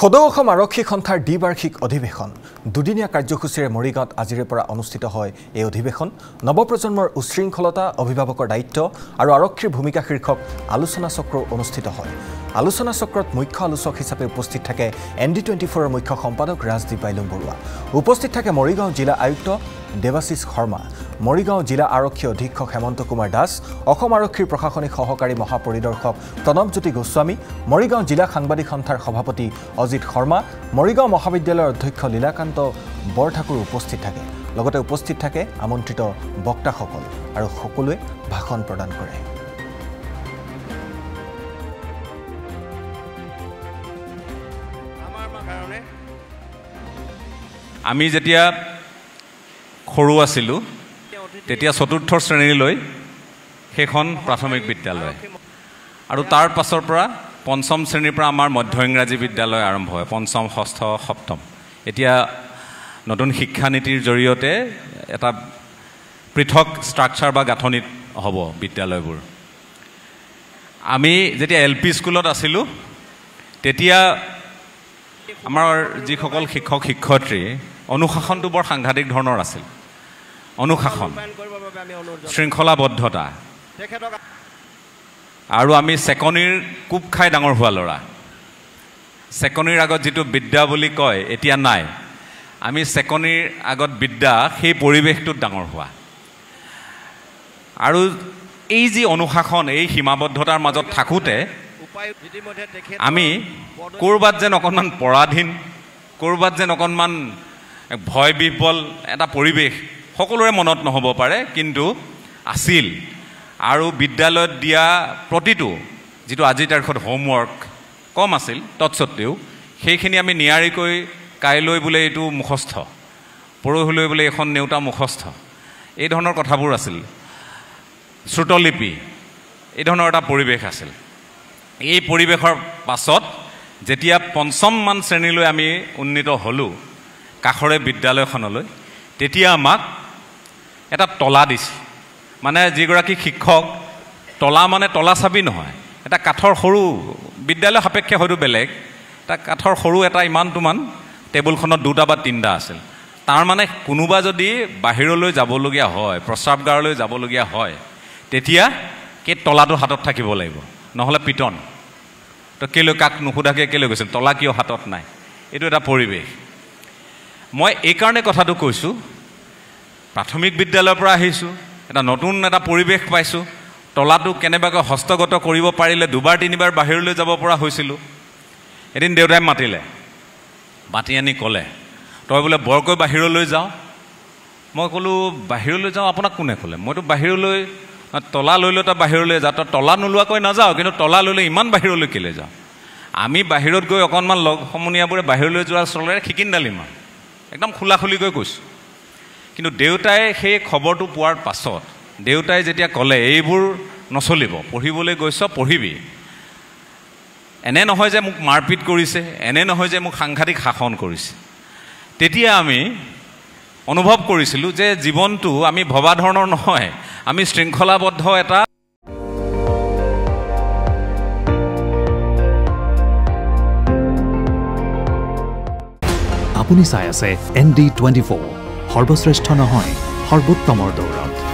সদৌ অসম আৰক্ষী সন্থাৰ দ্বিবাৰ্ষিক অধিৱেশন দুদিনীয়া কাৰ্যসূচীৰে মৰিগাঁৱত আজিৰে পৰা অনুষ্ঠিত হয়। এই অধিৱেশন নৱপ্ৰজন্মৰ উশৃংখলতা, অভিভাৱকৰ দায়িত্ব আৰু আৰক্ষীৰ ভূমিকা শীৰ্ষক আলোচনা চক্ৰ অনুষ্ঠিত হয়। আলোচনা চক্ৰত মুখ্য আলোচক হিচাপে উপস্থিত থাকে ND24ৰ মুখ্য সম্পাদক ৰাজদীপ বাইলুং বৰুৱা। উপস্থিত থাকে মৰিগাঁও জিলা আয়ুক্ত দেৱাশিষ শৰ্মা, মৰিগাঁও জিলা আৰক্ষী অধীক্ষক হেমন্ত কুমাৰ দাস, অসম আৰক্ষীৰ প্ৰশাসনিক সহকাৰী মহাপৰিদৰ্শক প্ৰণৱজ্যোতি গোস্বামী, মৰিগাঁও জিলা সাংবাদিক সন্থাৰ সভাপতি অজিত শৰ্মা, মৰিগাঁও মহাবিদ্যালয়ৰ অধ্যক্ষ লীলাকান্ত বৰঠাকুৰ উপস্থিত থাকে। লগতে উপস্থিত থাকে আমন্ত্ৰিত বক্তাসকল আৰু সকলোৱে ভাষণ প্ৰদান কৰে। আমি যেতিয়া সৰু আছিলোঁ তেতিয়া চতুৰ্থ শ্ৰেণীলৈ সেইখন প্ৰাথমিক বিদ্যালয় আৰু তাৰ পাছৰ পৰা পঞ্চম শ্ৰেণীৰ পৰা আমাৰ মধ্য ইংৰাজী বিদ্যালয় আৰম্ভ হয়, পঞ্চম, ষষ্ঠ, সপ্তম। এতিয়া নতুন শিক্ষানীতিৰ জৰিয়তে এটা পৃথক ষ্ট্ৰাকচাৰ বা গাঁথনিত হ'ব বিদ্যালয়বোৰ। আমি যেতিয়া LP স্কুলত আছিলোঁ তেতিয়া আমাৰ যিসকল শিক্ষক শিক্ষয়িত্ৰী অনুশাসনটো বৰ সাংঘাতিক ধৰণৰ আছিল। অনুশাসন, শৃংখলাবদ্ধতা, আৰু আমি চেকনিৰ কোব খাই ডাঙৰ হোৱা ল'ৰা। চেকনিৰ আগত যিটো বিদ্যা বুলি কয় এতিয়া নাই, আমি চেকনিৰ আগত বিদ্যা, সেই পৰিৱেশটোত ডাঙৰ হোৱা। আৰু এই যি অনুশাসন, এই সীমাবদ্ধতাৰ মাজত থাকোঁতে আমি ক'ৰবাত যেন অকণমান পৰাধীন, ক'ৰবাত যেন অকণমান ভয় বিহ্বল এটা পৰিৱেশ সকলোৰে মনত নহ'ব পাৰে, কিন্তু আছিল। আৰু বিদ্যালয়ত দিয়া প্ৰতিটো যিটো আজিৰ তাৰিখত হোমৱৰ্ক কম আছিল, তৎসত্ত্বেও সেইখিনি আমি নিয়াৰিকৈ কাইলৈ বোলে এইটো মুখস্থ, পৰহিলৈ বোলে এখন নেওতা মুখস্থ, এই ধৰণৰ কথাবোৰ আছিল। শ্ৰুতলিপি, এই ধৰণৰ এটা পৰিৱেশ আছিল। এই পৰিৱেশৰ পাছত যেতিয়া পঞ্চমমান শ্ৰেণীলৈ আমি উন্নীত হ'লোঁ কাষৰে বিদ্যালয়খনলৈ, তেতিয়া আমাক এটা তলা দিছে। মানে যিগৰাকী শিক্ষক, তলা মানে তলা চাবি নহয়, এটা কাঠৰ সৰু, বিদ্যালয় সাপেক্ষে হয়তো বেলেগ, এটা কাঠৰ সৰু এটা ইমানটোমান, টেবুলখনত 2টা বা 3টা আছিল। তাৰ মানে কোনোবা যদি বাহিৰলৈ যাবলগীয়া হয়, প্ৰস্ৰাৱগাৰলৈ যাবলগীয়া হয়, তেতিয়া সেই তলাটো হাতত থাকিব লাগিব, নহ'লে পিটন। তো কেলৈ কাক নুসুধাকৈ কেলৈ গৈছিল, তলা কিয় হাতত নাই? এইটো এটা পৰিৱেশ। মই এইকাৰণে কথাটো কৈছোঁ, প্ৰাথমিক বিদ্যালয়ৰ পৰা আহিছোঁ, এটা নতুন এটা পৰিৱেশ পাইছোঁ, তলাটো কেনেবাকৈ হস্তগত কৰিব পাৰিলে 2-3বাৰ বাহিৰলৈ যাব পৰা হৈছিলোঁ। এদিন দেউতাই মাতিলে, মাতি আনি ক'লে, তই বোলে বৰকৈ বাহিৰলৈ যাওঁ। মই ক'লোঁ, বাহিৰলৈ যাওঁ? আপোনাক কোনে ক'লে? মইতো বাহিৰলৈ তলা লৈ লৈ তই বাহিৰলৈ যা। তই তলা নোলোৱাকৈ নাযাওঁ, কিন্তু তলা লৈ লৈ ইমান বাহিৰলৈ কেলৈ যাওঁ? আমি বাহিৰত গৈ অকণমান লগ সমনীয়াবোৰে বাহিৰলৈ যোৱা চলেৰে খিকিন্দালি মাৰ, একদম খোলাখুলিকৈ কৈছোঁ। কিন্তু দেউতাই সেই খবৰটো পোৱাৰ পাছত, দেউতাই যেতিয়া ক'লে এইবোৰ নচলিব, পঢ়িবলৈ গৈছ পঢ়িবি, এনে নহয় যে মোক মাৰপিট কৰিছে, এনে নহয় যে মোক সাংঘাতিক শাসন কৰিছে, তেতিয়া আমি অনুভৱ কৰিছিলোঁ যে জীৱনটো আমি ভবা ধৰণৰ নহয়, আমি শৃংখলাবদ্ধ এটা আপুনি চাই আছে ND24, সৰ্বশ্ৰেষ্ঠ নহয়, সৰ্বোত্তমৰ দৌৰত।